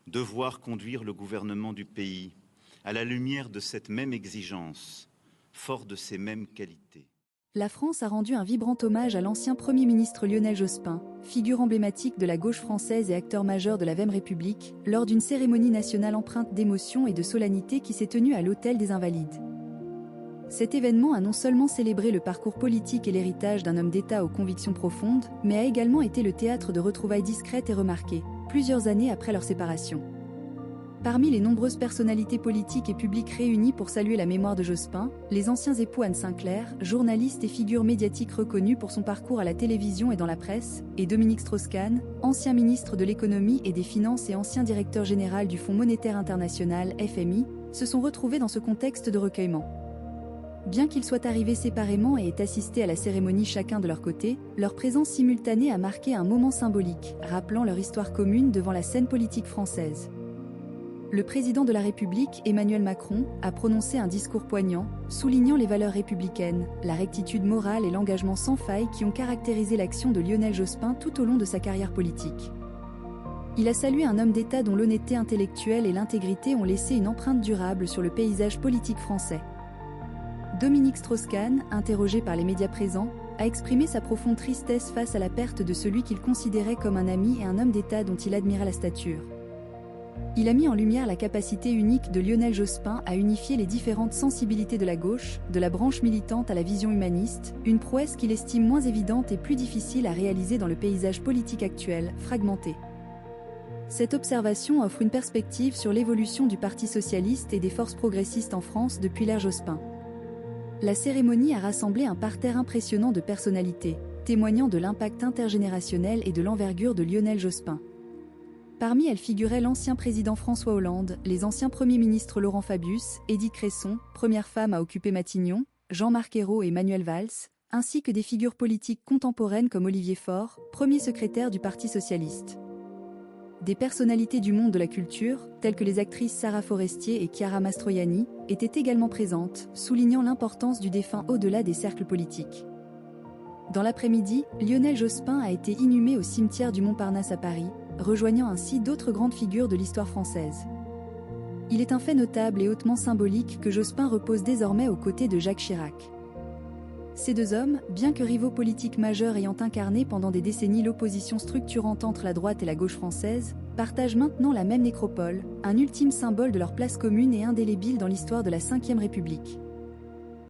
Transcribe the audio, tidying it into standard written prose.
devoir conduire le gouvernement du pays à la lumière de cette même exigence, fort de ces mêmes qualités. La France a rendu un vibrant hommage à l'ancien Premier ministre Lionel Jospin, figure emblématique de la gauche française et acteur majeur de la Vème République, lors d'une cérémonie nationale empreinte d'émotion et de solennité qui s'est tenue à l'Hôtel des Invalides. Cet événement a non seulement célébré le parcours politique et l'héritage d'un homme d'État aux convictions profondes, mais a également été le théâtre de retrouvailles discrètes et remarquées, plusieurs années après leur séparation. Parmi les nombreuses personnalités politiques et publiques réunies pour saluer la mémoire de Jospin, les anciens époux Anne Sinclair, journaliste et figure médiatique reconnue pour son parcours à la télévision et dans la presse, et Dominique Strauss-Kahn, ancien ministre de l'économie et des finances et ancien directeur général du Fonds monétaire international (FMI), se sont retrouvés dans ce contexte de recueillement. Bien qu'ils soient arrivés séparément et aient assisté à la cérémonie chacun de leur côté, leur présence simultanée a marqué un moment symbolique, rappelant leur histoire commune devant la scène politique française. Le président de la République, Emmanuel Macron, a prononcé un discours poignant, soulignant les valeurs républicaines, la rectitude morale et l'engagement sans faille qui ont caractérisé l'action de Lionel Jospin tout au long de sa carrière politique. Il a salué un homme d'État dont l'honnêteté intellectuelle et l'intégrité ont laissé une empreinte durable sur le paysage politique français. Dominique Strauss-Kahn, interrogé par les médias présents, a exprimé sa profonde tristesse face à la perte de celui qu'il considérait comme un ami et un homme d'État dont il admirait la stature. Il a mis en lumière la capacité unique de Lionel Jospin à unifier les différentes sensibilités de la gauche, de la branche militante à la vision humaniste, une prouesse qu'il estime moins évidente et plus difficile à réaliser dans le paysage politique actuel, fragmenté. Cette observation offre une perspective sur l'évolution du Parti socialiste et des forces progressistes en France depuis l'ère Jospin. La cérémonie a rassemblé un parterre impressionnant de personnalités, témoignant de l'impact intergénérationnel et de l'envergure de Lionel Jospin. Parmi elles figuraient l'ancien président François Hollande, les anciens premiers ministres Laurent Fabius, Édith Cresson, première femme à occuper Matignon, Jean-Marc Ayrault et Manuel Valls, ainsi que des figures politiques contemporaines comme Olivier Faure, premier secrétaire du Parti socialiste. Des personnalités du monde de la culture, telles que les actrices Sarah Forestier et Chiara Mastroianni, étaient également présentes, soulignant l'importance du défunt au-delà des cercles politiques. Dans l'après-midi, Lionel Jospin a été inhumé au cimetière du Montparnasse à Paris, rejoignant ainsi d'autres grandes figures de l'histoire française. Il est un fait notable et hautement symbolique que Jospin repose désormais aux côtés de Jacques Chirac. Ces deux hommes, bien que rivaux politiques majeurs ayant incarné pendant des décennies l'opposition structurante entre la droite et la gauche française, partagent maintenant la même nécropole, un ultime symbole de leur place commune et indélébile dans l'histoire de la Ve République.